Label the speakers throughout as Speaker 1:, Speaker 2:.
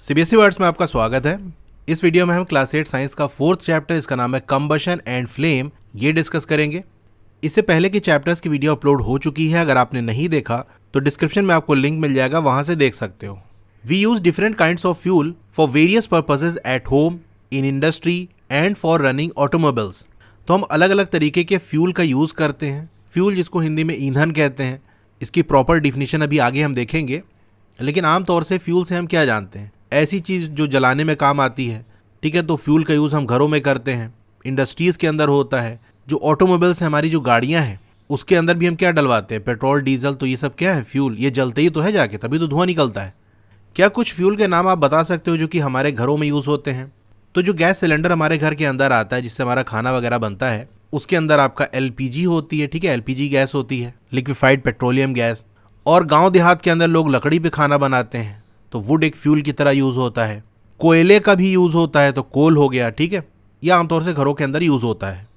Speaker 1: CBSE words में आपका स्वागत है। इस वीडियो में हम क्लास 8 साइंस का 4th चैप्टर, इसका नाम है कंबशन एंड फ्लेम, ये डिस्कस करेंगे। इससे पहले की चैप्टर्स की वीडियो अपलोड हो चुकी है। अगर आपने नहीं देखा तो डिस्क्रिप्शन में आपको लिंक मिल जाएगा, वहां से देख सकते हो। We use different kinds of fuel for various purposes at home, in industry and for running automobiles. तो हम अलग अलग तरीके के फ्यूल का यूज करते हैं। फ्यूल जिसको हिंदी में ईंधन कहते हैं, इसकी प्रॉपर डिफिनीशन अभी आगे हम देखेंगे। लेकिन आमतौर से फ्यूल से हम क्या जानते हैं? ऐसी चीज़ जो जलाने में काम आती है, ठीक है। तो फ्यूल का यूज़ हम घरों में करते हैं, इंडस्ट्रीज़ के अंदर होता है। जो ऑटोमोबाइल्स हैं, हमारी जो गाड़ियां हैं, उसके अंदर भी हम क्या डलवाते हैं? Petrol, diesel. तो ये सब क्या है? फ्यूल। ये जलते ही तो है जाके, तभी तो धुआं निकलता है। क्या कुछ फ्यूल के नाम आप बता सकते हो जो कि हमारे घरों में यूज़ होते हैं? तो जो गैस सिलेंडर हमारे घर के अंदर आता है, जिससे हमारा खाना वगैरह बनता है, उसके अंदर आपका एलपीजी होती है, ठीक है। एलपीजी गैस होती है, लिक्विफाइड पेट्रोलियम गैस। और गांव देहात के अंदर लोग लकड़ी पे खाना बनाते हैं, तो वुड एक फ्यूल की तरह यूज़ होता है। कोयले का भी यूज़ होता है, तो कोल हो गया, ठीक है। यह आमतौर से घरों के अंदर यूज़ होता है।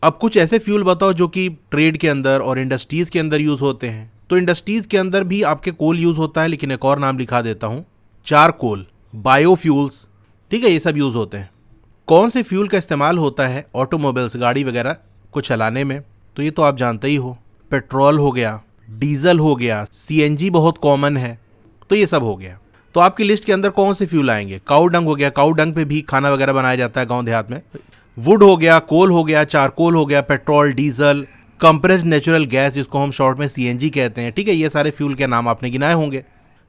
Speaker 1: अब कुछ ऐसे फ्यूल बताओ जो कि ट्रेड के अंदर और इंडस्ट्रीज़ के अंदर यूज़ होते हैं। तो इंडस्ट्रीज़ के अंदर भी आपके कोल यूज़ होता है, लेकिन एक और नाम लिखा देता हूँ, चारकोल, बायोफ्यूल्स, ठीक है। ये सब यूज़ होते हैं। कौन से फ्यूल का इस्तेमाल होता है ऑटोमोबाइल्स, गाड़ी वगैरह को चलाने में? तो ये तो आप जानते ही हो। पेट्रोल हो गया, डीजल हो गया, सीएनजी बहुत कॉमन है, तो ये सब हो गया। तो आपकी लिस्ट के अंदर कौन से फ्यूल आएंगे? काऊ डंग हो गया, काऊ डंग पे भी खाना वगैरह बनाया जाता है गांव देहात में। वुड हो गया, कोल हो गया, चारकोल हो गया, petrol, diesel, compressed natural gas जिसको हम शॉर्ट में सीएनजी कहते हैं, ठीक है। ये सारे फ्यूल के नाम आपने गिनाए होंगे।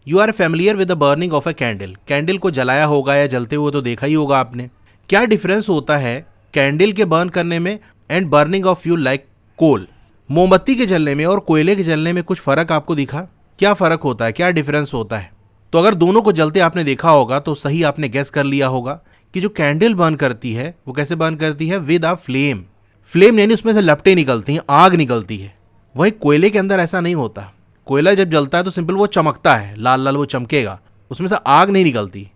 Speaker 1: You are familiar with the burning of a candle. Candle को जलाया होगा या जलते हुए तो देखा ही होगा आपने। क्या डिफरेंस होता है कैंडल के बर्न करने में and burning of fuel like coal? मोमबत्ती के जलने में और कोयले के जलने में कुछ फर्क आपको दिखा? क्या फर्क होता है, क्या डिफरेंस होता है? तो अगर दोनों को जलते आपने देखा होगा तो सही आपने गेस कर लिया होगा कि जो कैंडल बर्न करती है वो कैसे बर्न करती है? With a flame. फ्लेम यानी उसमें से लपटें निकलती हैं, आग निकलती है। वहीं कोयले के अंदर ऐसा नहीं होता। कोयला जब जलता है तो सिंपल वो चमकता है, लाल लाल वो चमकेगा, उसमें से आग नहीं निकलती।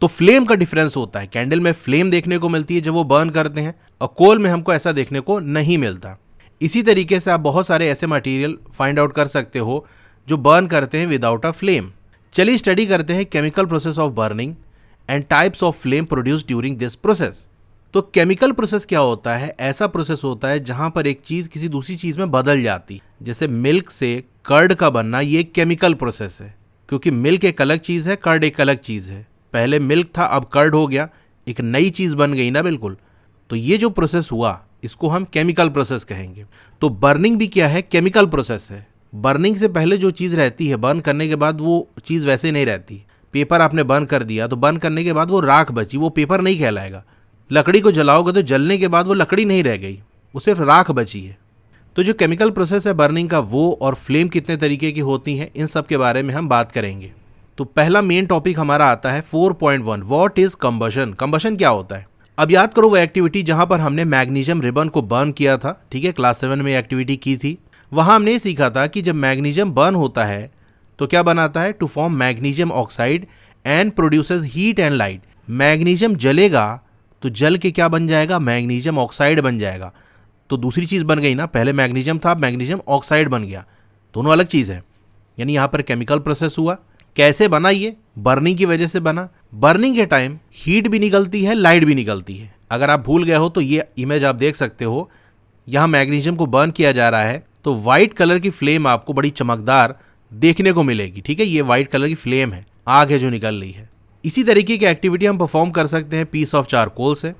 Speaker 1: तो फ्लेम का डिफरेंस होता है। कैंडल में फ्लेम देखने को मिलती है जब वो बर्न करते हैं, और कोल में हमको ऐसा देखने को नहीं मिलता। इसी तरीके से आप बहुत सारे ऐसे मटेरियल फाइंड आउट कर सकते हो जो बर्न करते हैं विदाउट अ फ्लेम। चलिए स्टडी करते हैं chemical process of burning and types of flame produce during this process. तो केमिकल प्रोसेस क्या होता है? ऐसा प्रोसेस होता है जहां पर एक चीज किसी दूसरी चीज में बदल जाती। जैसे मिल्क से कर्ड का बनना, ये एक केमिकल प्रोसेस है, क्योंकि मिल्क एक अलग चीज है, कर्ड एक अलग चीज है। पहले मिल्क था, अब कर्ड हो गया, एक नई चीज बन गई ना, बिल्कुल। तो ये जो प्रोसेस हुआ, इसको हम केमिकल प्रोसेस कहेंगे। तो बर्निंग भी क्या है? केमिकल प्रोसेस है। बर्निंग से पहले जो चीज़ रहती है, बर्न करने के बाद वो चीज़ वैसे नहीं रहती। पेपर आपने बर्न कर दिया, तो बर्न करने के बाद वो राख बची, वो पेपर नहीं कहलाएगा। लकड़ी को जलाओगे तो जलने के बाद वो लकड़ी नहीं रह गई, वो सिर्फ राख बची है। तो जो केमिकल प्रोसेस है बर्निंग का, वो और फ्लेम कितने तरीके की होती हैं, इन सब के बारे में हम बात करेंगे। तो पहला मेन टॉपिक हमारा आता है 4.1, व्हाट इज कंबशन। कंबशन क्या होता है? अब याद करो वो एक्टिविटी जहां पर हमने मैग्नीशियम रिबन को बर्न किया था, ठीक है। क्लास 7 में एक्टिविटी की थी। वहां हमने सीखा था कि जब मैग्नीशियम बर्न होता है तो क्या बनाता है? To form magnesium oxide and produces heat and light. Magnesium जलेगा तो जल के क्या बन जाएगा? मैग्नीशियम ऑक्साइड बन जाएगा। तो दूसरी चीज बन गई ना, पहले मैग्नीशियम था, मैग्नीशियम ऑक्साइड बन गया। दोनों अलग चीज है। यानी यहां पर केमिकल प्रोसेस हुआ। कैसे बना? ये बर्निंग की वजह से बना। बर्निंग के टाइम हीट भी निकलती है, लाइट भी निकलती है। अगर आप भूल गए हो तो ये इमेज आप देख सकते हो। यहाँ मैग्नीशियम को बर्न किया जा रहा है, तो व्हाइट कलर की फ्लेम आपको बड़ी चमकदार देखने को मिलेगी, ठीक है। ये व्हाइट कलर की फ्लेम है, आग है जो निकल रही है। इसी तरीके की एक्टिविटी हम परफॉर्म कर सकते हैं पीस ऑफ चारकोल से।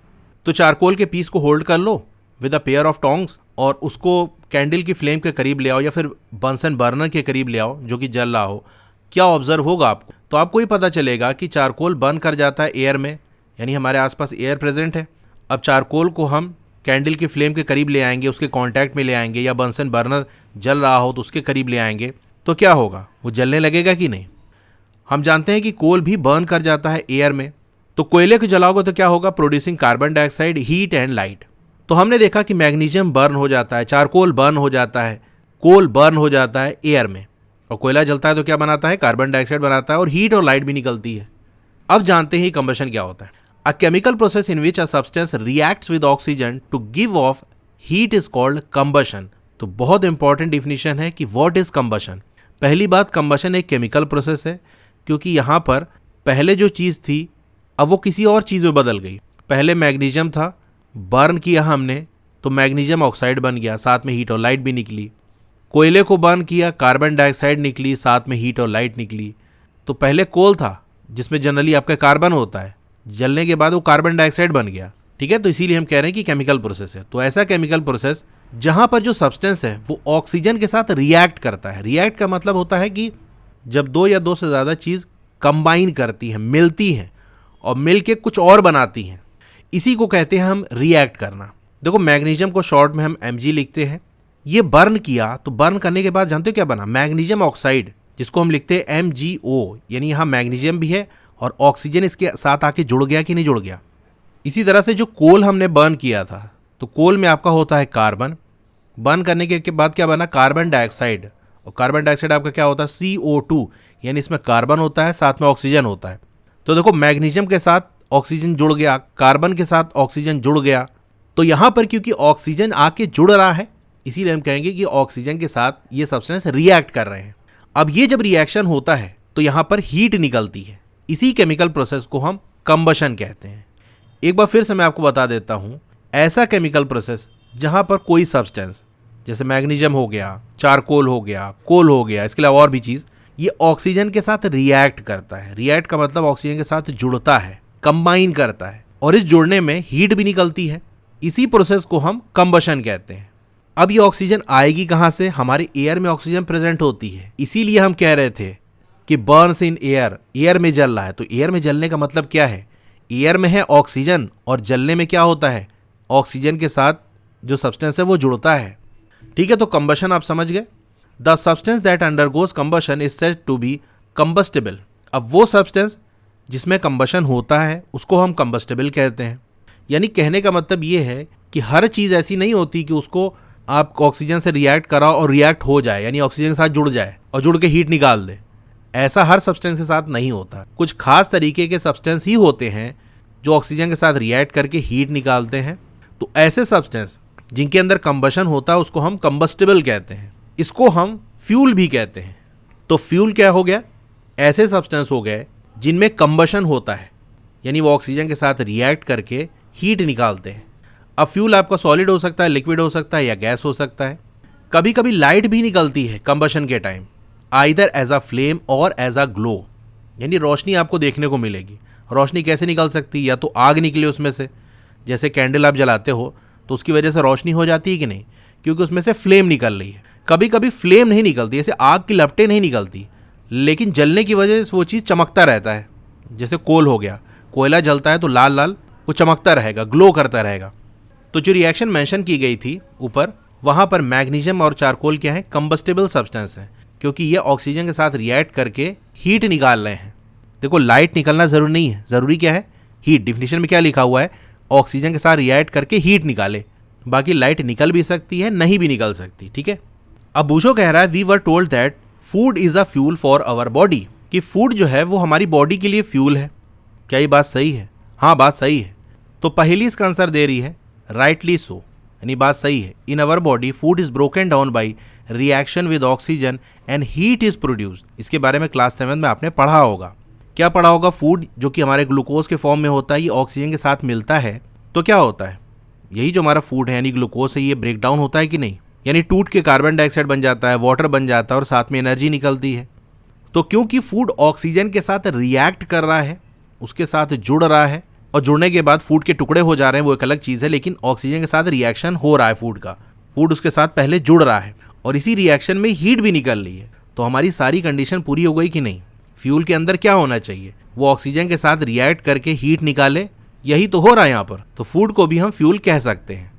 Speaker 1: तो चारकोल के पीस को होल्ड कर लो with a pair of tongs, और उसको कैंडल की फ्लेम के करीब ले आओ, या फिर बंसन बर्नर के करीब ले आओ जो कि जल रहा हो। क्या ऑब्जर्व होगा आपको? तो आपको ही पता चलेगा कि चारकोल बर्न कर जाता है एयर में, यानी हमारे आसपास एयर प्रेजेंट है। अब चारकोल को हम कैंडल की फ्लेम के करीब ले आएंगे, उसके कांटेक्ट में ले आएंगे, या बंसन बर्नर जल रहा हो तो उसके करीब ले आएंगे, तो क्या होगा? वो जलने लगेगा कि नहीं? हम जानते हैं कि कोल भी बर्न कर जाता है एयर में। तो कोयले को जलाओगे तो क्या होगा? Producing carbon dioxide, heat and light. तो हमने देखा कि मैग्नीशियम बर्न हो जाता है, चारकोल बर्न हो जाता है, कोल बर्न हो जाता है एयर में, और कोयला जलता है तो क्या बनाता है? कार्बन डाइऑक्साइड बनाता है, और हीट और लाइट भी निकलती है। अब जानते हैं कंबशन क्या होता है। A chemical process in which a substance reacts with oxygen to give off heat is called combustion. तो बहुत इंपॉर्टेंट डिफिनीशन है कि व्हाट इज कंबशन। पहली बात, कंबशन एक केमिकल प्रोसेस है, क्योंकि यहाँ पर पहले जो चीज़ थी अब वो किसी और चीज़ में बदल गई। पहले मैग्नीशियम था, बर्न किया हमने तो मैग्नीशियम ऑक्साइड बन गया, साथ में हीट और लाइट भी निकली। कोयले को बर्न किया, कार्बन डाइऑक्साइड निकली, साथ में हीट और लाइट निकली। तो पहले कोल था जिसमें जनरली आपका कार्बन होता है, जलने के बाद वो कार्बन डाइऑक्साइड बन गया। ठीक है, तो इसीलिए हम कह रहे हैं कि केमिकल प्रोसेस है। तो ऐसा केमिकल प्रोसेस जहां पर जो सब्सटेंस है वो ऑक्सीजन के साथ रिएक्ट करता है। रिएक्ट का मतलब होता है कि जब दो या दो से ज़्यादा चीज़ कंबाइन करती हैं, मिलती हैं और मिल के कुछ और बनाती हैं, इसी को कहते हैं हम रिएक्ट करना। देखो, मैग्नीशियम को शॉर्ट में हम Mg लिखते हैं। ये बर्न किया तो बर्न करने के बाद जानते हो क्या बना? मैग्नीशियम ऑक्साइड, जिसको हम लिखते हैं MgO, यानी यहाँ मैग्नीशियम भी है और ऑक्सीजन इसके साथ आके जुड़ गया कि नहीं जुड़ गया। इसी तरह से जो कोल हमने बर्न किया था, तो कोल में आपका होता है कार्बन। बर्न करने के बाद क्या बना? Carbon dioxide. और कार्बन डाइऑक्साइड आपका क्या होता है? CO2, यानी इसमें कार्बन होता है, साथ में ऑक्सीजन होता है। तो देखो, मैग्नीशियम के साथ ऑक्सीजन जुड़ गया, कार्बन के साथ ऑक्सीजन जुड़ गया। तो यहाँ पर क्योंकि ऑक्सीजन आके जुड़ रहा है, इसीलिए हम कहेंगे कि ऑक्सीजन के साथ ये सब्सटेंस रिएक्ट कर रहे हैं। अब ये जब रिएक्शन होता है तो यहाँ पर हीट निकलती है। इसी केमिकल प्रोसेस को हम कंबशन कहते हैं। एक बार फिर से मैं आपको बता देता हूँ, ऐसा केमिकल प्रोसेस जहाँ पर कोई सब्सटेंस, जैसे मैग्नीशियम हो गया, चारकोल हो गया, कोल हो गया, इसके अलावा और भी चीज़, ये ऑक्सीजन के साथ रिएक्ट करता है। रिएक्ट का मतलब ऑक्सीजन के साथ जुड़ता है, कंबाइन करता है, और इस जुड़ने में हीट भी निकलती है। इसी प्रोसेस को हम कंबशन कहते हैं। अब ये ऑक्सीजन आएगी कहाँ से? हमारे एयर में ऑक्सीजन प्रेजेंट होती है, इसीलिए हम कह रहे थे कि बर्न्स इन एयर, एयर में जल रहा है। तो एयर में जलने का मतलब क्या है? एयर में है ऑक्सीजन और जलने में क्या होता है? ऑक्सीजन के साथ जो सब्सटेंस है वो जुड़ता है। ठीक है, तो कंबशन आप समझ गए। The substance that undergoes combustion is said to be combustible. अब वो सब्सटेंस जिसमें कंबशन होता है उसको हम कंबस्टिबल कहते हैं। यानी कहने का मतलब ये है कि हर चीज़ ऐसी नहीं होती कि उसको आप ऑक्सीजन से रिएक्ट कराओ और रिएक्ट हो जाए, यानी ऑक्सीजन के साथ जुड़ जाए और जुड़ के हीट निकाल दे। ऐसा हर सब्सटेंस के साथ नहीं होता। कुछ खास तरीके के सब्सटेंस ही होते हैं जो ऑक्सीजन के साथ रिएक्ट करके हीट निकालते हैं। तो ऐसे सब्सटेंस जिनके अंदर कंबशन होता है उसको हम कंबस्टिबल कहते हैं। इसको हम फ्यूल भी कहते हैं। तो फ्यूल क्या हो गया? ऐसे सब्सटेंस हो गए जिनमें कंबशन होता है, यानी वो ऑक्सीजन के साथ रिएक्ट करके हीट निकालते हैं। अब फ्यूल आपका सॉलिड हो सकता है, लिक्विड हो सकता है या गैस हो सकता है। कभी कभी लाइट भी निकलती है कंबशन के time, either as a flame or as a glow, यानी रोशनी आपको देखने को मिलेगी। रोशनी कैसे निकल सकती है? या तो आग निकले उसमें से, जैसे कैंडल आप जलाते हो तो उसकी वजह से रोशनी हो जाती है कि नहीं, क्योंकि उसमें से फ्लेम निकल रही है। कभी कभी फ्लेम नहीं निकलती, जैसे आग की लपटें नहीं निकलती, लेकिन जलने की वजह से वो चीज़ चमकता रहता है। जैसे कोल हो गया, कोयला जलता है तो लाल लाल वो चमकता रहेगा, ग्लो करता रहेगा। तो जो रिएक्शन मेंशन की गई थी ऊपर, वहाँ पर मैग्नीशियम और चारकोल क्या है? कंबस्टिबल सब्सटेंस है, क्योंकि ये ऑक्सीजन के साथ रिएक्ट करके हीट निकाल रहे हैं। देखो, लाइट निकलना ज़रूरी नहीं है, ज़रूरी क्या है? हीट। डिफिनीशन में क्या लिखा हुआ है? ऑक्सीजन के साथ रिएक्ट करके हीट निकाले। बाकी लाइट निकल भी सकती है, नहीं भी निकल सकती। ठीक है, अब बूशो कह रहा है we were told that food is a fuel for our body, कि फूड जो है वो हमारी बॉडी के लिए फ्यूल है। क्या ये बात सही है? हाँ, बात सही है। तो पहली इसका आंसर दे रही है राइटली सो, यानी बात सही है। In our body food is broken down by reaction with oxygen and heat is produced. इसके बारे में क्लास 7 में आपने पढ़ा होगा। क्या पढ़ा होगा? फूड जो कि हमारे ग्लूकोज के फॉर्म में होता है, ये ऑक्सीजन के साथ मिलता है तो क्या होता है? यही जो हमारा फूड है यानी ग्लूकोज है, ये ब्रेक डाउन होता है कि नहीं, यानी टूट के कार्बन डाइऑक्साइड बन जाता है, वाटर बन जाता है और साथ में एनर्जी निकलती है। तो क्योंकि फूड ऑक्सीजन के साथ रिएक्ट कर रहा है, उसके साथ जुड़ रहा है, और जुड़ने के बाद फूड के टुकड़े हो जा रहे हैं, वो एक अलग चीज़ है, लेकिन ऑक्सीजन के साथ रिएक्शन हो रहा है फूड का, फूड उसके साथ पहले जुड़ रहा है और इसी रिएक्शन में हीट भी निकल रही है। तो हमारी सारी कंडीशन पूरी हो गई कि नहीं? फ्यूल के अंदर क्या होना चाहिए? वो ऑक्सीजन के साथ रिएक्ट करके हीट निकाले, यही तो हो रहा है यहाँ पर। तो फूड को भी हम फ्यूल कह सकते हैं।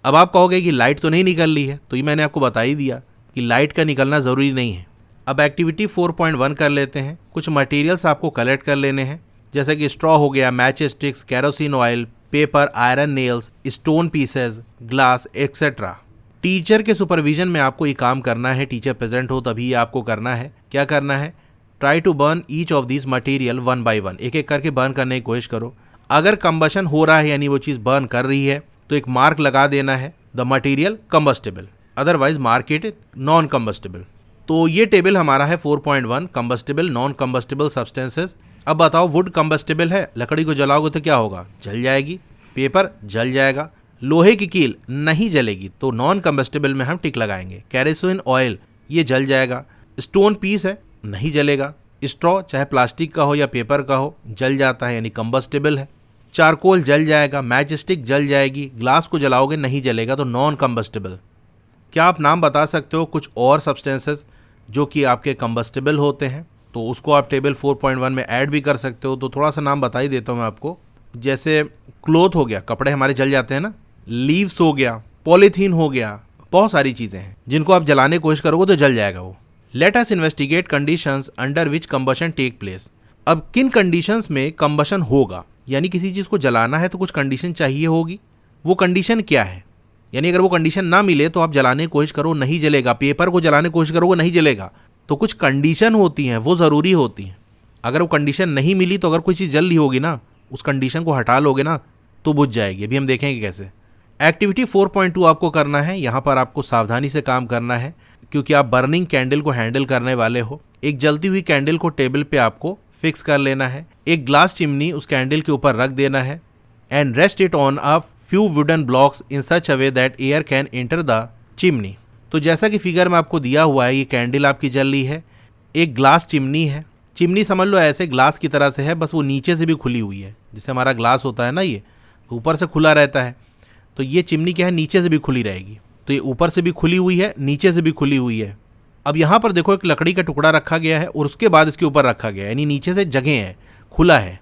Speaker 1: अब आप कहोगे कि लाइट तो नहीं निकल रही है, तो ये मैंने आपको बता ही दिया कि लाइट का निकलना ज़रूरी नहीं है। अब एक्टिविटी 4.1 कर लेते हैं। कुछ मटेरियल्स आपको कलेक्ट कर लेने हैं, जैसे कि स्ट्रॉ हो गया, match sticks, kerosene oil, paper, iron nails, stone pieces, glass etcetera. Teacher के सुपरविजन में आपको ये काम करना है। टीचर प्रेजेंट हो तभी ये आपको करना है। क्या करना है? Try to burn each of this material one by one. एक एक करके बर्न करने की कोशिश करो। अगर कंबशन हो रहा है यानी वो चीज़ बर्न कर रही है तो एक मार्क लगा देना है, the material combustible, otherwise mark it non combustible. तो ये टेबल हमारा है 4.1 कंबस्टिबल नॉन कंबस्टिबल सब्सटेंसेस। अब बताओ, वुड कंबस्टेबल है, लकड़ी को जलाओगे तो क्या होगा, जल जाएगी। पेपर जल जाएगा। लोहे की कील नहीं जलेगी, तो नॉन कंबस्टेबल में हम टिक लगाएंगे। कैरोसिन ऑयल ये जल जाएगा। स्टोन पीस है, नहीं जलेगा। स्ट्रॉ चाहे प्लास्टिक का हो या पेपर का हो, जल जाता है, यानी कंबस्टेबल है। चारकोल जल जाएगा। मैच स्टिक जल जाएगी। ग्लास को जलाओगे नहीं जलेगा, तो नॉन कंबस्टेबल। क्या आप नाम बता सकते हो कुछ और सब्सटेंसेस जो कि आपके कंबस्टेबल होते हैं? तो उसको आप टेबल 4.1 में ऐड भी कर सकते हो। तो थोड़ा सा नाम बता ही देता हूँ मैं आपको। जैसे क्लोथ हो गया, कपड़े हमारे जल जाते हैं ना। लीव्स हो गया, पॉलीथीन हो गया, बहुत सारी चीज़ें हैं जिनको आप जलाने की कोशिश करोगे तो जल जाएगा वो। Let us investigate conditions under which combustion take place. अब किन कंडीशंस में कंबशन होगा, यानी किसी चीज़ को जलाना है तो कुछ कंडीशन चाहिए होगी। वो कंडीशन क्या है, यानी अगर वो कंडीशन ना मिले तो आप जलाने की कोशिश करो, नहीं जलेगा। पेपर को जलाने की कोशिश करोगे, नहीं जलेगा। तो कुछ कंडीशन होती हैं, वो ज़रूरी होती हैं। अगर वो कंडीशन नहीं मिली तो अगर कोई चीज़ जल रही होगी ना, उस कंडीशन को हटा लोगे ना तो बुझ जाएगी। अभी हम देखेंगे कैसे। एक्टिविटी 4.2 आपको करना है। यहाँ पर आपको सावधानी से काम करना है क्योंकि आप बर्निंग कैंडल को हैंडल करने वाले हो। एक जलती हुई कैंडल को टेबल पे आपको फिक्स कर लेना है। एक ग्लास चिमनी उस कैंडल के ऊपर रख देना है and rest it on a few wooden blocks in such a way that air can enter the chimney. तो जैसा कि फिगर में आपको दिया हुआ है, ये कैंडल आपकी जल रही है। एक ग्लास चिमनी है। चिमनी समझ लो ऐसे ग्लास की तरह से है, बस वो नीचे से भी खुली हुई है। जैसे हमारा ग्लास होता है ना, ये ऊपर से खुला रहता है, तो ये चिमनी क्या है, नीचे से भी खुली रहेगी। तो ये ऊपर से भी खुली हुई है, नीचे से भी खुली हुई है। अब यहाँ पर देखो, एक लकड़ी का टुकड़ा रखा गया है और उसके बाद इसके ऊपर रखा गया है, यानी नीचे से जगह है, खुला है,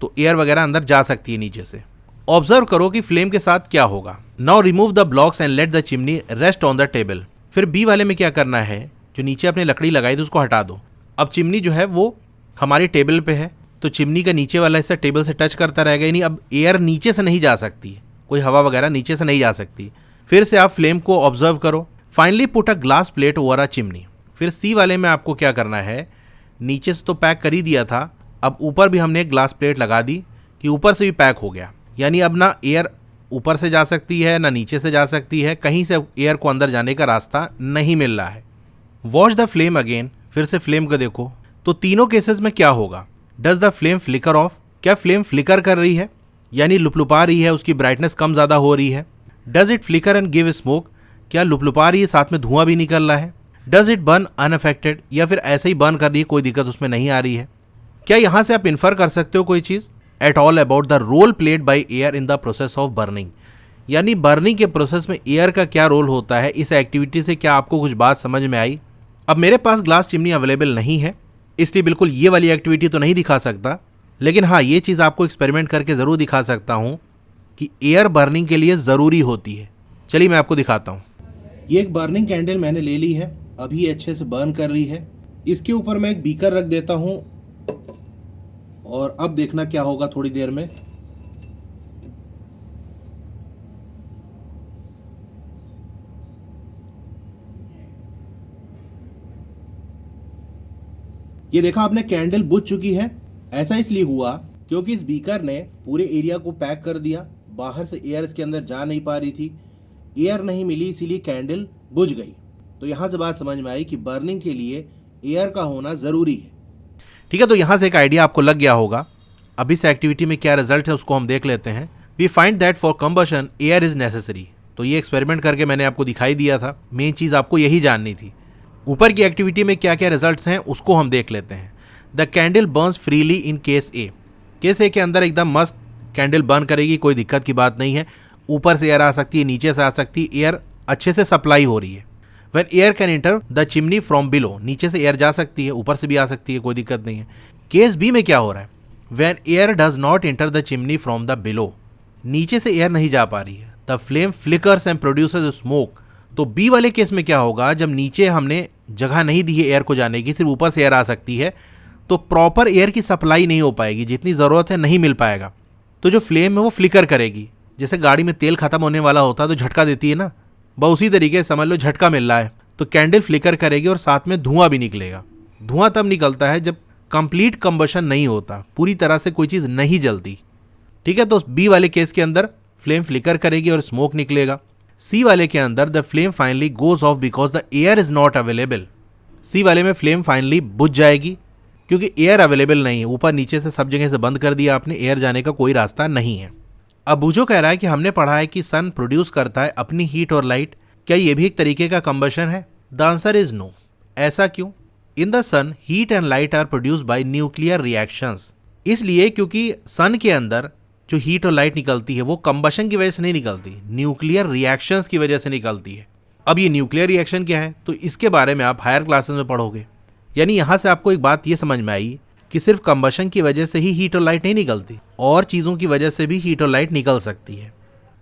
Speaker 1: तो एयर वगैरह अंदर जा सकती है नीचे से। ऑब्जर्व करो कि फ्लेम के साथ क्या होगा। Now remove the blocks and let the chimney rest on the table. फिर बी वाले में क्या करना है, जो नीचे अपने लकड़ी लगाई थी उसको हटा दो। अब चिमनी जो है वो हमारी टेबल पे है, तो चिमनी का नीचे वाला हिस्सा टेबल से टच करता रहेगा, यानी अब एयर नीचे से नहीं जा सकती, कोई हवा वगैरह नीचे से नहीं जा सकती। फिर से आप फ्लेम को ऑब्जर्व करो। Finally put a glass plate over a chimney. फिर सी वाले में आपको क्या करना है, नीचे से तो पैक कर ही दिया था, अब ऊपर भी हमने एक ग्लास प्लेट लगा दी कि ऊपर से भी पैक हो गया, यानी अब ना एयर ऊपर से जा सकती है ना नीचे से जा सकती है, कहीं से एयर को अंदर जाने का रास्ता नहीं मिल रहा है। Watch the flame again. फिर से फ्लेम को देखो, तो तीनों केसेस में क्या होगा। Does the flame flicker off. क्या फ्लेम फ्लिकर कर रही है, यानी लुपलुपा रही है, उसकी ब्राइटनेस कम ज़्यादा हो रही है। Does it flicker and give smoke. क्या लुपलुपा रही है, साथ में धुआं भी निकल रहा है। डज इट बर्न अनअफेक्टेड, या फिर ऐसे ही बर्न कर रही है, कोई दिक्कत उसमें नहीं आ रही है। क्या यहाँ से आप इन्फर कर सकते हो कोई चीज़ at all about the role played by air in the process of burning, यानी बर्निंग के प्रोसेस में एयर का क्या रोल होता है। इस एक्टिविटी से क्या आपको कुछ बात समझ में आई। अब मेरे पास ग्लास चिमनी अवेलेबल नहीं है, इसलिए बिल्कुल ये वाली एक्टिविटी तो नहीं दिखा सकता, लेकिन हाँ ये चीज़ आपको एक्सपेरिमेंट करके ज़रूर दिखा सकता हूँ कि एयर बर्निंग के लिए ज़रूरी होती है। चलिए मैं आपको दिखाता हूँ। ये एक बर्निंग कैंडल मैंने ले ली है, अभी अच्छे से बर्न कर रही है। इसके ऊपर मैं एक बीकर रख देता हूँ और अब देखना क्या होगा थोड़ी देर में। ये देखा आपने, कैंडल बुझ चुकी है। ऐसा इसलिए हुआ क्योंकि इस बीकर ने पूरे एरिया को पैक कर दिया, बाहर से एयर इसके अंदर जा नहीं पा रही थी, एयर नहीं मिली, इसीलिए कैंडल बुझ गई। तो यहाँ से बात समझ में आई कि बर्निंग के लिए एयर का होना ज़रूरी है। ठीक है, तो यहाँ से एक आइडिया आपको लग गया होगा। अब इस एक्टिविटी में क्या रिजल्ट है उसको हम देख लेते हैं। We find that for combustion air is necessary. तो ये एक्सपेरिमेंट करके मैंने आपको दिखाई दिया था, मेन चीज़ आपको यही जाननी थी। ऊपर की एक्टिविटी में क्या क्या रिजल्ट्स हैं उसको हम देख लेते हैं। The candle burns freely in case A. Case A के अंदर एकदम मस्त कैंडल बर्न करेगी, कोई दिक्कत की बात नहीं है। ऊपर से एयर आ सकती है, नीचे से आ सकती है, एयर अच्छे से सप्लाई हो रही है। When air can enter the chimney from below, नीचे से एयर जा सकती है, ऊपर से भी आ सकती है, कोई दिक्कत नहीं है। केस बी में क्या हो रहा है, when air does not enter the chimney from the below, नीचे से एयर नहीं जा पा रही है, the flame flickers and produces smoke. तो बी वाले केस में क्या होगा, जब नीचे हमने जगह नहीं दी है एयर को जाने की, सिर्फ ऊपर से एयर आ सकती है, तो प्रॉपर एयर की सप्लाई नहीं हो पाएगी, जितनी ज़रूरत है नहीं मिल पाएगा। तो जो फ्लेम है वो फ्लिकर करेगी, जैसे गाड़ी में तेल खत्म होने वाला होता है तो झटका देती है ना, बस उसी तरीके से समझ लो झटका मिल रहा है। तो कैंडल फ्लिकर करेगी और साथ में धुआं भी निकलेगा। धुआं तब निकलता है जब कंप्लीट कंबशन नहीं होता, पूरी तरह से कोई चीज़ नहीं जलती। ठीक है, तो बी वाले केस के अंदर फ्लेम फ्लिकर करेगी और स्मोक निकलेगा। सी वाले के अंदर the flame finally goes off because the air is not available. C वाले में फ्लेम फाइनली बुझ जाएगी क्योंकि एयर अवेलेबल नहीं है, ऊपर नीचे से सब जगह से बंद कर दिया आपने, एयर जाने का कोई रास्ता नहीं है। अब बूजो कह रहा है कि हमने पढ़ा है कि सन प्रोड्यूस करता है अपनी हीट और लाइट, क्या ये भी एक तरीके का कंबशन है? The answer is no. ऐसा क्यों? In the sun heat and light are produce by nuclear reactions. इसलिए क्योंकि सन के अंदर जो हीट और लाइट निकलती है वो कंबशन की वजह से नहीं निकलती, न्यूक्लियर रिएक्शंस की वजह से निकलती है। अब ये न्यूक्लियर रिएक्शन क्या है, तो इसके बारे में आप हायर क्लासेस में पढ़ोगे। यानी यहाँ से आपको एक बात ये समझ में आई कि सिर्फ कंबशन की वजह से ही हीट और लाइट नहीं निकलती, और चीज़ों की वजह से भी हीट और लाइट निकल सकती है।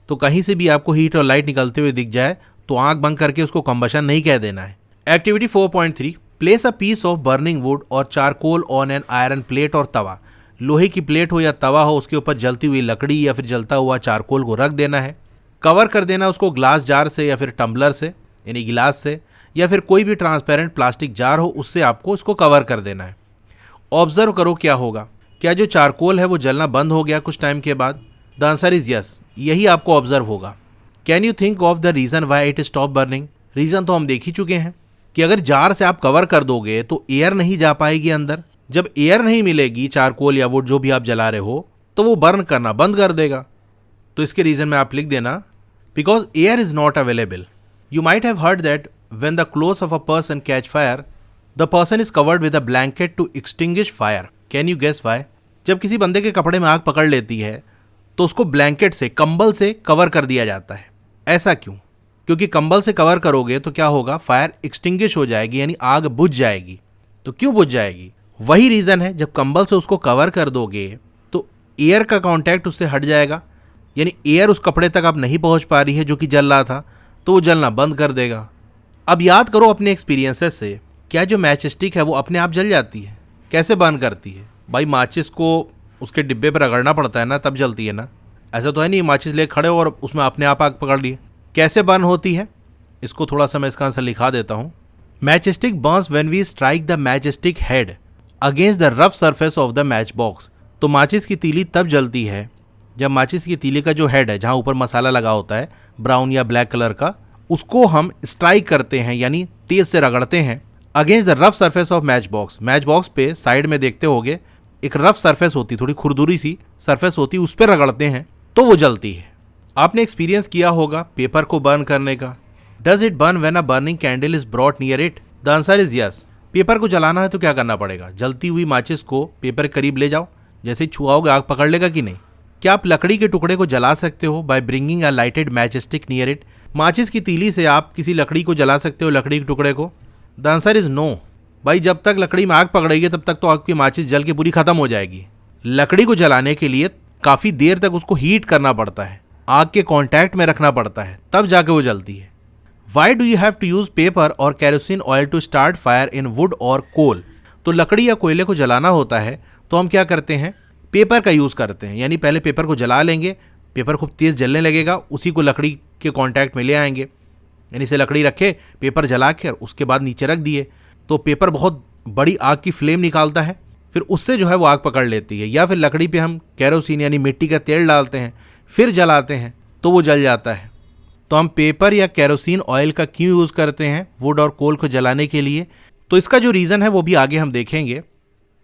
Speaker 1: तो कहीं से भी आपको हीट और लाइट निकलते हुए दिख जाए तो आंख बंद करके उसको कंबशन नहीं कह देना है। Activity 4.3, place a piece of burning wood और charcoal on an iron plate और तवा। लोहे की प्लेट हो या तवा हो, उसके ऊपर जलती हुई लकड़ी या फिर जलता हुआ चारकोल को रख देना है। कवर कर देना उसको ग्लास जार से या फिर टम्बलर से, यानी गिलास से, या फिर कोई भी ट्रांसपेरेंट प्लास्टिक जार हो उससे आपको इसको कवर कर देना है। ऑब्जर्व करो क्या होगा, क्या जो चारकोल है वो जलना बंद हो गया कुछ टाइम के बाद? द आंसर इज यस, यही आपको ऑब्जर्व होगा। Can you think of the reason why it stop burning? Reason तो हम देख ही चुके हैं कि अगर जार से आप कवर कर दोगे तो एयर नहीं जा पाएगी अंदर। जब एयर नहीं मिलेगी चारकोल या वुड जो भी आप जला रहे हो, तो वो बर्न करना बंद कर देगा। तो इसके रीज़न में आप लिख देना, because air is not available. You might have heard that when the clothes of a person catch fire the person is covered with a blanket to extinguish fire. Can you guess why? जब किसी बंदे के कपड़े में आग पकड़ लेती है तो उसको ब्लैंकेट से, कंबल से कवर कर दिया जाता है। ऐसा क्यों? क्योंकि कंबल से कवर करोगे तो क्या होगा, फायर एक्सटिंग्विश हो जाएगी, यानी आग बुझ जाएगी। तो क्यों बुझ जाएगी? वही रीज़न है, जब कंबल से उसको कवर कर दोगे तो एयर का कांटेक्ट उससे हट जाएगा, यानी एयर उस कपड़े तक अब नहीं पहुंच पा रही है जो कि जल रहा था, तो वो जलना बंद कर देगा। अब याद करो अपने एक्सपीरियंसेस से, क्या जो मैच स्टिक है वो अपने आप जल जाती है? कैसे बर्न करती है? भाई माचिस को उसके डिब्बे पर रगड़ना पड़ता है ना, तब जलती है ना। ऐसा तो है नहीं माचिस ले खड़े हो और उसमें अपने आप आग पकड़ लिए। कैसे बर्न होती है, इसको थोड़ा सा मैं इसका आंसर लिखा देता हूँ। Match stick burns when we strike the match stick head against the rough surface of the match box. तो माचिस की तीली तब जलती है जब माचिस की तीली का जो हेड है, जहाँ ऊपर मसाला लगा होता है ब्राउन या ब्लैक कलर का, उसको हम स्ट्राइक करते हैं, यानी तेज से रगड़ते हैं against the rough surface of match box. Match box पे साइड में देखते होगे एक रफ सरफेस होती, थोड़ी खुरदुरी सी सरफेस होती, उस पर रगड़ते हैं तो वो जलती है। आपने एक्सपीरियंस किया होगा पेपर को बर्न करने का। Does it burn when a burning candle is brought near it? The answer is yes. Paper को जलाना है तो क्या करना पड़ेगा, जलती हुई माचिस को पेपर के करीब ले जाओ, जैसे ही छुआओगे आग पकड़ लेगा कि नहीं? क्या आप लकड़ी के टुकड़े को जला सकते हो by bringing a lighted match stick near it? माचिस की तीली से आप किसी लकड़ी को जला सकते हो, लकड़ी के टुकड़े को? The answer is no. भाई जब तक लकड़ी में आग पकड़ेगी तब तक तो आपकी माचिस जल के पूरी खत्म हो जाएगी। लकड़ी को जलाने के लिए काफ़ी देर तक उसको हीट करना पड़ता है, आग के कांटेक्ट में रखना पड़ता है, तब जाके वो जलती है। Why do you have to use paper और kerosene oil to start fire in wood और कोल? तो लकड़ी या कोयले को जलाना होता है तो हम क्या करते हैं, पेपर का यूज़ करते हैं। यानी पहले पेपर को जला लेंगे, पेपर खूब तेज़ जलने लगेगा, उसी को लकड़ी के कांटेक्ट में ले आएंगे। यानी से लकड़ी रखे, पेपर जला कर उसके बाद नीचे रख दिए, तो पेपर बहुत बड़ी आग की फ्लेम निकालता है, फिर उससे जो है वो आग पकड़ लेती है। या फिर लकड़ी पे हम कैरोसिन यानी मिट्टी का तेल डालते हैं, फिर जलाते हैं तो वो जल जाता है। तो हम पेपर या कैरोसिन ऑयल का क्यों यूज़ करते हैं वुड और कोल को जलाने के लिए? तो इसका जो रीज़न है वो भी आगे हम देखेंगे।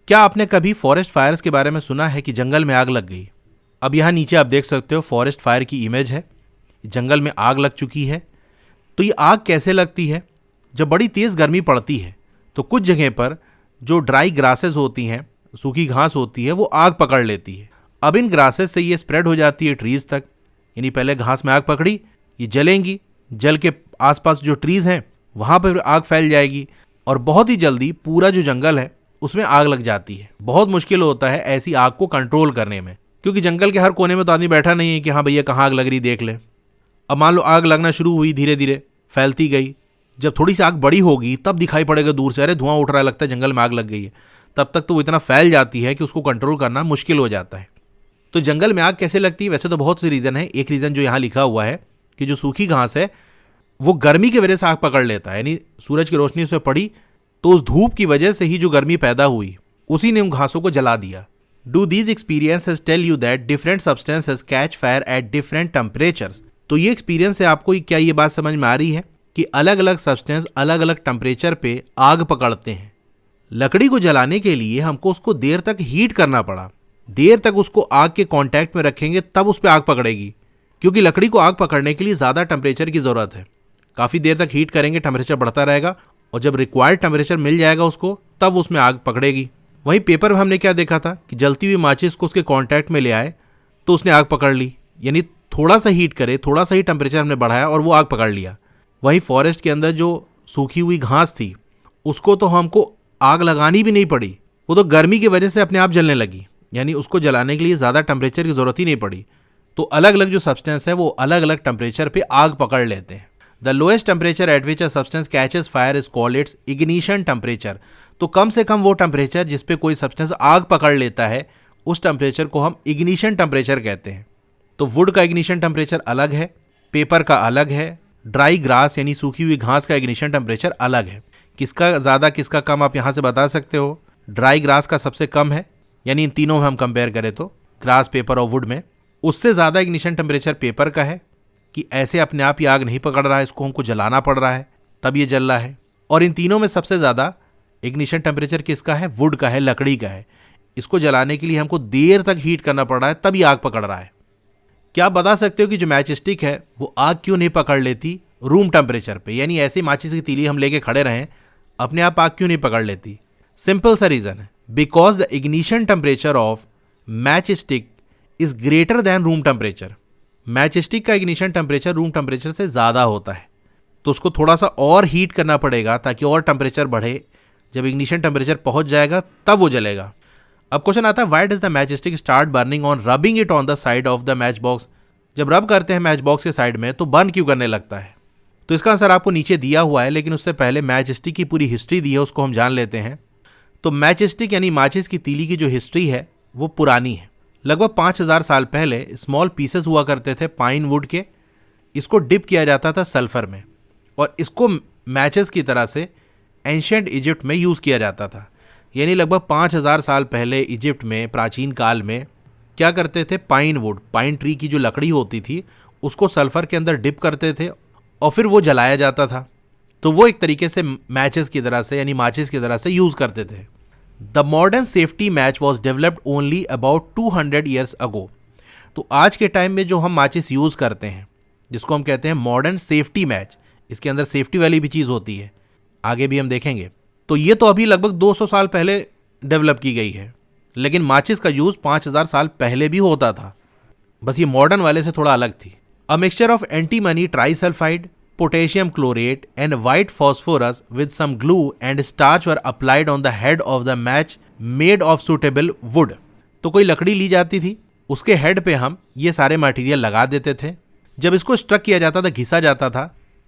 Speaker 1: क्या आपने कभी फॉरेस्ट फायर्स के बारे में सुना है कि जंगल में आग लग गई? अब यहाँ नीचे आप देख सकते हो फॉरेस्ट फायर की इमेज है, जंगल में आग लग चुकी है। तो ये आग कैसे लगती है? जब बड़ी तेज़ गर्मी पड़ती है तो कुछ जगह पर जो ड्राई ग्रासेस होती हैं, सूखी घास होती है, वो आग पकड़ लेती है। अब इन ग्रासेस से ये स्प्रेड हो जाती है ट्रीज़ तक। यानी पहले घास में आग पकड़ी, ये जलेंगी, जल के आसपास जो ट्रीज़ हैं वहाँ पर आग फैल जाएगी और बहुत ही जल्दी पूरा जो जंगल है उसमें आग लग जाती है। बहुत मुश्किल होता है ऐसी आग को कंट्रोल करने में, क्योंकि जंगल के हर कोने में तो आदमी बैठा नहीं है कि हाँ भैया कहाँ आग लग रही देख ले। अब मान लो आग लगना शुरू हुई, धीरे धीरे फैलती गई, जब थोड़ी सी आग बड़ी होगी तब दिखाई पड़ेगा दूर से, अरे धुआं उठ रहा है, लगता है जंगल में आग लग गई है। तब तक तो वो इतना फैल जाती है कि उसको कंट्रोल करना मुश्किल हो जाता है। तो जंगल में आग कैसे लगती है? वैसे तो बहुत से रीज़न है। एक रीज़न जो यहाँ लिखा हुआ है कि जो सूखी घास है वो गर्मी की वजह से आग पकड़ लेता है, यानी सूरज की रोशनी उस पर पड़ी तो उस धूप की वजह से ही जो गर्मी पैदा हुई उसी ने उन घासों को जला दिया। Do these experiences tell you that different substances catch fire at different temperatures? तो ये एक्सपीरियंस से आपको क्या ये बात समझ में आ रही है कि अलग अलग सब्सटेंस अलग अलग टेम्परेचर पे आग पकड़ते हैं? लकड़ी को जलाने के लिए हमको उसको देर तक हीट करना पड़ा। देर तक उसको आग के कांटेक्ट में रखेंगे तब उस पर आग पकड़ेगी, क्योंकि लकड़ी को आग पकड़ने के लिए ज़्यादा टेम्परेचर की ज़रूरत है। काफ़ी देर तक हीट करेंगे, टेम्परेचर बढ़ता रहेगा और जब रिक्वायर्ड टेम्परेचर मिल जाएगा उसको, तब उसमें आग पकड़ेगी। वहीं पेपर में हमने क्या देखा था कि जलती हुई माचिस को उसके कांटेक्ट में ले आए तो उसने आग पकड़ ली, यानी थोड़ा सा हीट करे, थोड़ा सा ही टेम्परेचर हमने बढ़ाया और वो आग पकड़ लिया। वहीं फॉरेस्ट के अंदर जो सूखी हुई घास थी उसको तो हमको आग लगानी भी नहीं पड़ी, वो तो गर्मी की वजह से अपने आप जलने लगी, यानी उसको जलाने के लिए ज़्यादा टेम्परेचर की ज़रूरत ही नहीं पड़ी। तो अलग अलग जो सब्सटेंस है वो अलग अलग टेम्परेचर पे आग पकड़ लेते हैं। The lowest temperature at which a substance catches fire is called its ignition temperature. तो कम से कम वो टेम्परेचर जिस पे कोई सब्सटेंस आग पकड़ लेता है उस टेम्परेचर को हम इग्निशन टेम्परेचर कहते हैं। तो वुड का इग्निशन टेम्परेचर अलग है, पेपर का अलग है, ड्राई ग्रास यानी सूखी हुई घास का इग्निशन टेम्परेचर अलग है। किसका ज़्यादा किसका कम आप यहाँ से बता सकते हो। ड्राई ग्रास का सबसे कम है, यानी इन तीनों में हम कंपेयर करें तो ग्रास, पेपर और वुड में। उससे ज़्यादा इग्निशन टेम्परेचर पेपर का है कि ऐसे अपने आप ही आग नहीं पकड़ रहा है, इसको हमको जलाना पड़ रहा है तब ये जल रहा है। और इन तीनों में सबसे ज़्यादा इग्निशन टेम्परेचर किसका है, वुड का है, लकड़ी का है। इसको जलाने के लिए हमको देर तक हीट करना पड़ रहा है तब ये आग पकड़ रहा है। क्या आप बता सकते हो कि जो मैच स्टिक है वो आग क्यों नहीं पकड़ लेती रूम टेम्परेचर पे, यानी ऐसे माचिस की तीली हम लेके खड़े रहें अपने आप आग क्यों नहीं पकड़ लेती। सिंपल सा रीज़न है, because the ignition temperature of match stick is greater than room temperature. Match stick का इग्निशन टेम्परेचर रूम टेम्परेचर से ज़्यादा होता है, तो उसको थोड़ा सा और हीट करना पड़ेगा ताकि और टेम्परेचर बढ़े। जब इग्निशन टेम्परेचर पहुंच जाएगा तब वो जलेगा। अब क्वेश्चन आता है, why does the match stick start burning on rubbing it on the side of the match box. जब रब करते हैं मैच बॉक्स के साइड में तो बर्न क्यों करने लगता है। तो इसका आंसर आपको नीचे दिया हुआ है, लेकिन उससे पहले मैच स्टिक की पूरी हिस्ट्री दी है, उसको हम जान लेते हैं। तो मैच स्टिक यानी माचिस की तीली की जो हिस्ट्री है वो पुरानी है। लगभग 5000 साल पहले स्मॉल पीसेस हुआ करते थे पाइन वुड के, इसको डिप किया जाता था सल्फर में और इसको मैचेस की तरह से एंशियंट इजिप्ट में यूज़ किया जाता था। यानी लगभग 5000 साल पहले इजिप्ट में प्राचीन काल में क्या करते थे, पाइन वुड, पाइन ट्री की जो लकड़ी होती थी उसको सल्फर के अंदर डिप करते थे और फिर वो जलाया जाता था। तो वो एक तरीके से मैचेस की तरह से यानी माचिस की तरह से यूज़ करते थे। The modern safety match was developed only about 200 years ago. तो आज के टाइम में जो हम माचिस यूज़ करते हैं जिसको हम कहते हैं मॉडर्न सेफ्टी मैच, इसके अंदर सेफ्टी वाली भी चीज़ होती है, आगे भी हम देखेंगे। तो ये तो अभी लगभग 200 साल पहले डेवलप की गई है, लेकिन माचिस का यूज़ 5000 साल पहले भी होता था, बस ये मॉडर्न वाले से थोड़ा अलग थी। A mixture of antimony trisulphide, potassium chlorate and white phosphorus with some glue and starch were applied on the head of the match made of suitable wood। तो कोई लकड़ी ली जाती थी, उसके हेड पे हम ये सारे मटेरियल लगा देते थे। जब इसको स्ट्रक किया जाता था, घिसा जाता था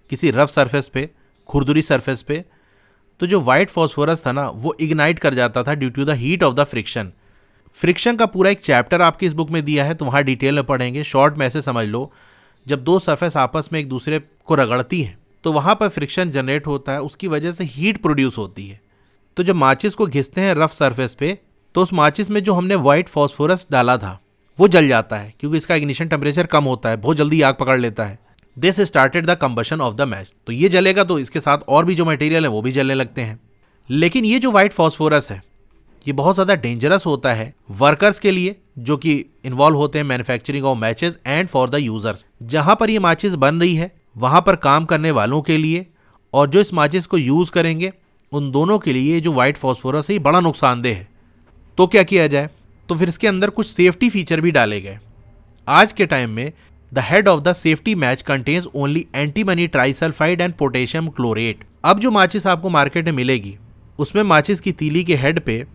Speaker 1: किसी रफ सरफेस पे, खुरदुरी सरफेस पे, तो जो वाइट फॉस्फोरस था ना वो इग्नाइट कर जाता था due to the heat of the friction. Friction का पूरा एक चैप्टर आपकी इस बुक में दिया है, तो वहाँ डिटेल में पढ़ेंगे। शॉर्ट में ऐसे समझ लो, जब दो सरफेस आपस में एक दूसरे को रगड़ती हैं तो वहाँ पर फ्रिक्शन जनरेट होता है, उसकी वजह से हीट प्रोड्यूस होती है। तो जब माचिस को घिसते हैं रफ सरफेस पे तो उस माचिस में जो हमने वाइट फॉस्फोरस डाला था वो जल जाता है, क्योंकि इसका इग्निशन टेम्परेचर कम होता है, बहुत जल्दी आग पकड़ लेता है। This started the combustion of the match. तो ये जलेगा तो इसके साथ और भी जो मटेरियल है वो भी जलने लगते हैं। लेकिन ये जो वाइट फॉस्फोरस है ये बहुत ज़्यादा डेंजरस होता है वर्कर्स के लिए जो कि इन्वॉल्व होते हैं manufacturing of matches and for the users. जहाँ पर ये माचिस बन रही है वहाँ पर काम करने वालों के लिए और जो इस माचिस को यूज़ करेंगे उन दोनों के लिए जो वाइट फॉस्फोरस है ये बड़ा नुकसानदेह है। तो क्या किया जाए, तो फिर इसके अंदर कुछ सेफ्टी फीचर भी डाले गए। आज के टाइम में the head of the safety match contains only antimony trisulphide and potassium chlorate. अब जो माचिस आपको मार्केट में मिलेगी उसमें माचिस की तीली के हेड पे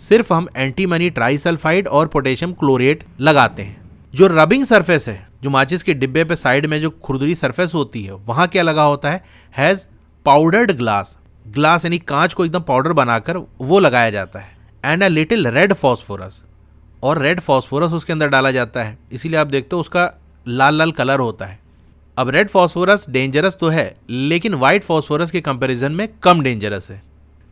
Speaker 1: सिर्फ हम एंटीमनी ट्राइसल्फाइड और पोटेशियम क्लोरेट लगाते हैं। जो रबिंग सरफेस है, जो माचिस के डिब्बे पे साइड में जो खुरदुरी सरफेस होती है वहाँ क्या लगा होता है, हैज़ पाउडर्ड ग्लास। ग्लास यानी कांच को एकदम पाउडर बनाकर वो लगाया जाता है। And a little red phosphorus, और रेड फॉस्फोरस उसके अंदर डाला जाता है, इसीलिए आप देखते हो उसका लाल लाल कलर होता है। अब रेड फॉस्फोरस डेंजरस तो है लेकिन वाइट फॉस्फोरस के कंपैरिजन में कम डेंजरस है।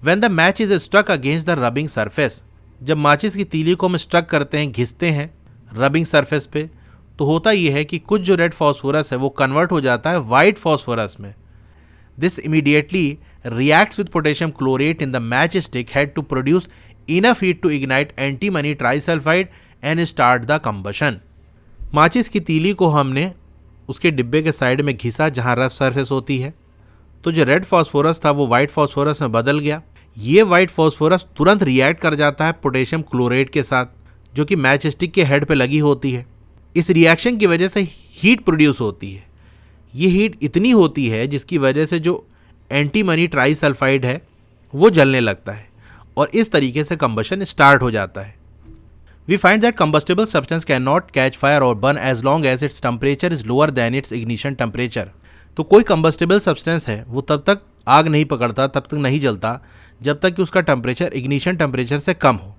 Speaker 1: When the match is struck against the rubbing surface, जब माचिस की तीली को हम स्ट्रक करते हैं, घिसते हैं रबिंग सरफेस पे, तो होता यह है कि कुछ जो रेड फॉस्फोरस है वो कन्वर्ट हो जाता है वाइट फॉस्फोरस में। This immediately reacts with potassium chlorate in the matchstick head to produce enough heat to ignite antimony trisulfide and start the combustion. माचिस की तीली को हमने उसके डिब्बे के साइड में घिसा जहां रफ सरफेस होती है, तो जो रेड फास्फोरस था वो वाइट फास्फोरस में बदल गया। ये वाइट फास्फोरस तुरंत रिएक्ट कर जाता है पोटेशियम क्लोरेट के साथ जो कि मैच स्टिक के हेड पे लगी होती है। इस रिएक्शन की वजह से हीट प्रोड्यूस होती है। ये हीट इतनी होती है जिसकी वजह से जो एंटीमनी ट्राइसल्फाइड है वो जलने लगता है और इस तरीके से कंबशन स्टार्ट हो जाता है। We find that combustible substance can not catch fire और burn as long as its temperature is lower than its ignition temperature. तो कोई कंबस्टेबल सब्सटेंस है वो तब तक आग नहीं पकड़ता, तब तक नहीं जलता जब तक कि उसका टेम्परेचर इग्निशन टेम्परेचर से कम हो।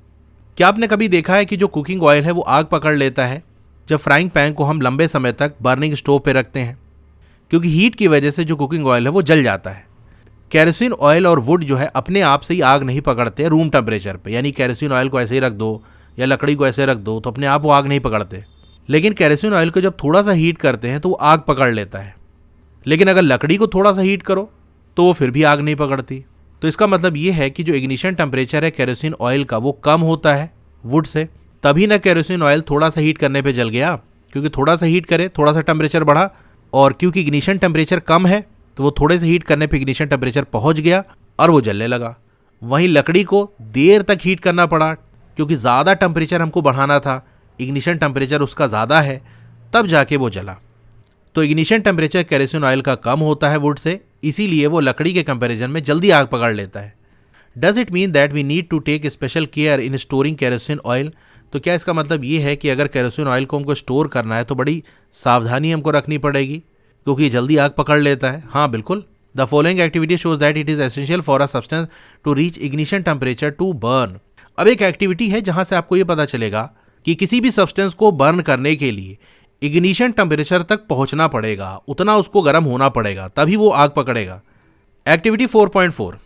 Speaker 1: क्या आपने कभी देखा है कि जो कुकिंग ऑयल है वो आग पकड़ लेता है जब फ्राइंग पैन को हम लंबे समय तक बर्निंग स्टोव पे रखते हैं, क्योंकि हीट की वजह से जो कुकिंग ऑयल है वो जल जाता है। केरोसिन ऑयल और वुड जो है अपने आप से ही आग नहीं पकड़ते रूम टेम्परेचर पे, यानी केरोसिन ऑयल को ऐसे ही रख दो या लकड़ी को ऐसे रख दो तो अपने आप वो आग नहीं पकड़ते। लेकिन केरोसिन ऑयल को जब थोड़ा सा हीट करते हैं तो वो आग पकड़ लेता है, लेकिन अगर लकड़ी को थोड़ा सा हीट करो तो वो फिर भी आग नहीं पकड़ती। तो इसका मतलब ये है कि जो इग्निशन टेम्परेचर है केरोसिन ऑयल का वो कम होता है वुड से, तभी ना केरोसिन ऑयल थोड़ा सा हीट करने पे जल गया, क्योंकि थोड़ा सा हीट करे थोड़ा सा टेम्परेचर बढ़ा, और क्योंकि इग्निशन टेम्परेचर कम है तो वो थोड़े से हीट करने पे इग्निशन टेम्परेचर पहुंच गया और वो जलने लगा। वहीं लकड़ी को देर तक हीट करना पड़ा क्योंकि ज़्यादा टेम्परेचर हमको बढ़ाना था, इग्निशन टेम्परेचर उसका ज़्यादा है, तब जाके वो जला। तो इग्निशन टेम्परेचर केरोसिन ऑयल का कम होता है वुड से, इसीलिए वो लकड़ी के कंपैरिजन में जल्दी आग पकड़ लेता है। Does it mean that we need to take special care in storing kerosene oil? तो क्या इसका मतलब ये है कि अगर केरोसिन ऑयल को हमको स्टोर करना है तो बड़ी सावधानी हमको रखनी पड़ेगी क्योंकि ये जल्दी आग पकड़ लेता है? हाँ बिल्कुल। The following activity shows that it is essential for a substance to reach ignition temperature to burn. अब एक एक्टिविटी है जहां से आपको ये पता चलेगा कि किसी भी सब्सटेंस को बर्न करने के लिए इग्निशन टेम्परेचर तक पहुंचना पड़ेगा, उतना उसको गर्म होना पड़ेगा, तभी वो आग पकड़ेगा। Activity 4.4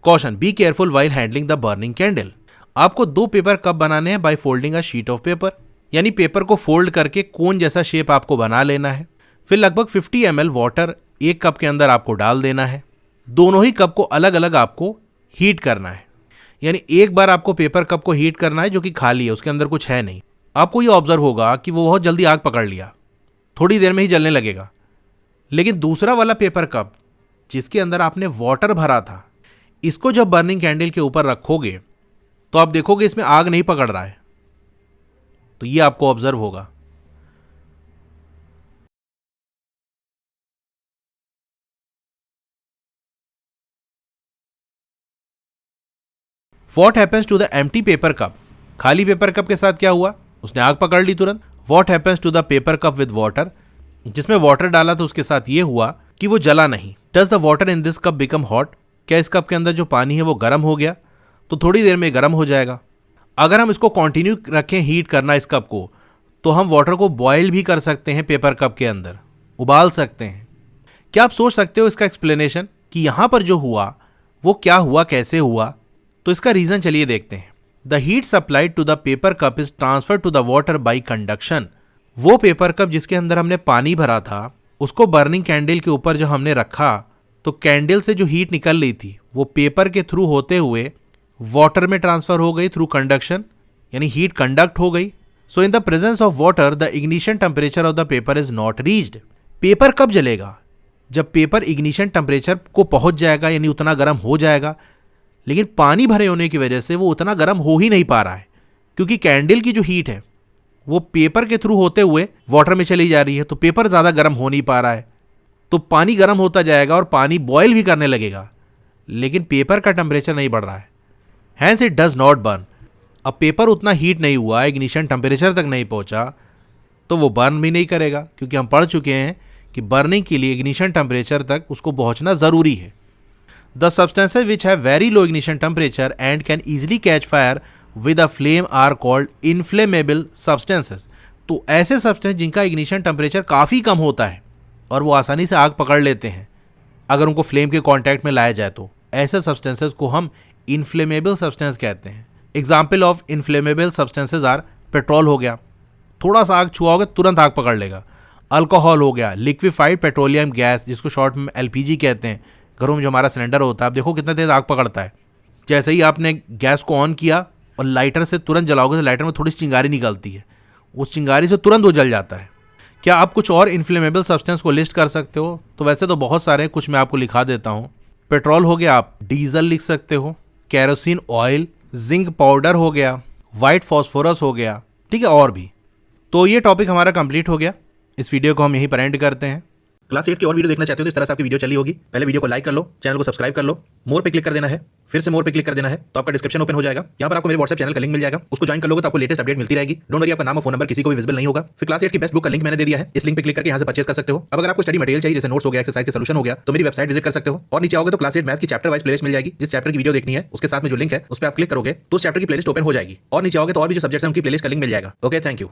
Speaker 1: caution, be careful while handling the burning candle. आपको 2 पेपर कप बनाने हैं by folding a sheet of paper, यानी पेपर को फोल्ड करके कोन जैसा शेप आपको बना लेना है। फिर लगभग 50 ml वाटर एक कप के अंदर आपको डाल देना है। दोनों ही कप को अलग अलग आपको हीट करना है, यानी एक बार आपको पेपर कप को हीट करना है जो कि खाली है, उसके अंदर कुछ है नहीं। आपको ये ऑब्जर्व होगा कि वो बहुत जल्दी आग पकड़ लिया, थोड़ी देर में ही जलने लगेगा। लेकिन दूसरा वाला पेपर कप जिसके अंदर आपने वाटर भरा था, इसको जब बर्निंग कैंडल के ऊपर रखोगे तो आप देखोगे इसमें आग नहीं पकड़ रहा है। तो ये आपको ऑब्जर्व होगा। What happens to the empty paper cup? खाली पेपर कप के साथ क्या हुआ? उसने आग पकड़ ली तुरंत। What happens to the paper cup with water? जिसमें वाटर डाला तो उसके साथ ये हुआ कि वो जला नहीं। Does the water in this cup become hot? क्या इस कप के अंदर जो पानी है वो गर्म हो गया? तो थोड़ी देर में गर्म हो जाएगा। अगर हम इसको कंटिन्यू रखें हीट करना इस कप को, तो हम वाटर को बॉयल भी कर सकते हैं पेपर कप के अंदर, उबाल सकते हैं। क्या आप सोच सकते हो इसका एक्सप्लेनेशन कि यहाँ पर जो हुआ वो क्या हुआ, कैसे हुआ? तो इसका रीजन चलिए देखते हैं। The heat supplied to the paper cup is transfer to the water by conduction. वो पेपर कप जिसके अंदर हमने पानी भरा था, उसको बर्निंग कैंडल के ऊपर जो हमने रखा, तो कैंडल से जो हीट निकल रही थी वो पेपर के थ्रू होते हुए वाटर में ट्रांसफर हो गई थ्रू कंडक्शन, यानी हीट कंडक्ट हो गई। So in the presence of water the ignition temperature of the paper is not reached. Paper कब जलेगा? जब पेपर इग्निशन टेम्परेचर को पहुंच जाएगा, यानी उतना गर्म हो जाएगा। लेकिन पानी भरे होने की वजह से वो उतना गर्म हो ही नहीं पा रहा है, क्योंकि कैंडल की जो हीट है वो पेपर के थ्रू होते हुए वाटर में चली जा रही है, तो पेपर ज़्यादा गर्म हो नहीं पा रहा है। तो पानी गर्म होता जाएगा और पानी बॉयल भी करने लगेगा, लेकिन पेपर का टेम्परेचर नहीं बढ़ रहा है। Hence it does not burn. अब पेपर उतना हीट नहीं हुआ, इग्निशन टेम्परेचर तक नहीं पहुंचा, तो वो बर्न भी नहीं करेगा, क्योंकि हम पढ़ चुके हैं कि बर्निंग के लिए इग्निशन टेम्परेचर तक उसको पहुंचना ज़रूरी है। The substances which have very low ignition temperature and can easily catch fire with a flame are called inflammable substances. तो ऐसे सब्सटेंस जिनका इग्निशन टेम्परेचर काफ़ी कम होता है और वो आसानी से आग पकड़ लेते हैं अगर उनको फ्लेम के कांटेक्ट में लाया जाए, तो ऐसे सब्सटेंसेस को हम इन्फ्लेमेबल सब्सटेंस कहते हैं। Example of inflammable substances are, petrol हो गया, थोड़ा सा आग छुआओगे तुरंत आग पकड़ लेगा। अल्कोहल हो गया, लिक्विफाइड पेट्रोलियम गैस जिसको शॉर्ट में LPG कहते हैं, घरों में जो हमारा सिलेंडर होता है, आप देखो कितना तेज आग पकड़ता है। जैसे ही आपने गैस को ऑन किया और लाइटर से तुरंत जलाओगे तो लाइटर में थोड़ी सी चिंगारी निकलती है, उस चिंगारी से तुरंत वो जल जाता है। क्या आप कुछ और इन्फ्लेमेबल सब्सटेंस को लिस्ट कर सकते हो? तो वैसे तो बहुत सारे हैं, कुछ मैं आपको लिखा देता हूँ। पेट्रोल हो गया, आप डीजल लिख सकते हो, केरोसिन ऑयल, जिंक पाउडर हो गया, वाइट फॉस्फोरस हो गया, ठीक है, और भी। तो ये टॉपिक हमारा कंप्लीट हो गया। इस वीडियो को हम यहीं पर एंड करते हैं। क्लास 8 की और वीडियो देखना चाहते हो तो इस तरह से आपकी वीडियो चली होगी। पहले वीडियो को लाइक कर लो, चैनल को सब्सक्राइब कर लो, मोर पे क्लिक कर देना है, फिर से मोर पे क्लिक कर देना है, तो आपका डिस्क्रिप्शन ओपन हो जाएगा। यहाँ पर आपको मेरे व्हाट्सएप चैनल का लिंक मिल जाएगा, उसको ज्वाइन कर लोगे तो आपको लेटेस्ट अपडेट मिलती रहेगी। डोंट वरी, आपका नाम और फोन नंबर किसी को भी विजिबल नहीं होगा। फिर क्लास 8 की बेस्ट बुक का लिंक मैंने दे दिया है, इस लिंक पे क्लिक करके यहाँ से परचेज कर सकते हो। अब अगर आपको स्टडी मटेरियल चाहिए, जैसे नोट्स हो गया, एक्सरसाइज के सॉल्यूशन हो गया, तो मेरी वेबसाइट विजिट कर सकते हो। और नीचे आओगे तो क्लास 8 मैथ्स की चैप्टर वाइज प्लेलिस्ट मिल जाएगी। जिस चैप्टर की वीडियो देखनी है उसके साथ में जो लिंक है उस पर आप क्लिक करोगे तो उस चैप्टर की प्लेलिस्ट ओपन हो जाएगी। और नीचे आओगे तो और भी जो सब्जेक्ट्स हैं उनकी प्लेलिस्ट का लिंक मिल जाएगा। Okay, thank you.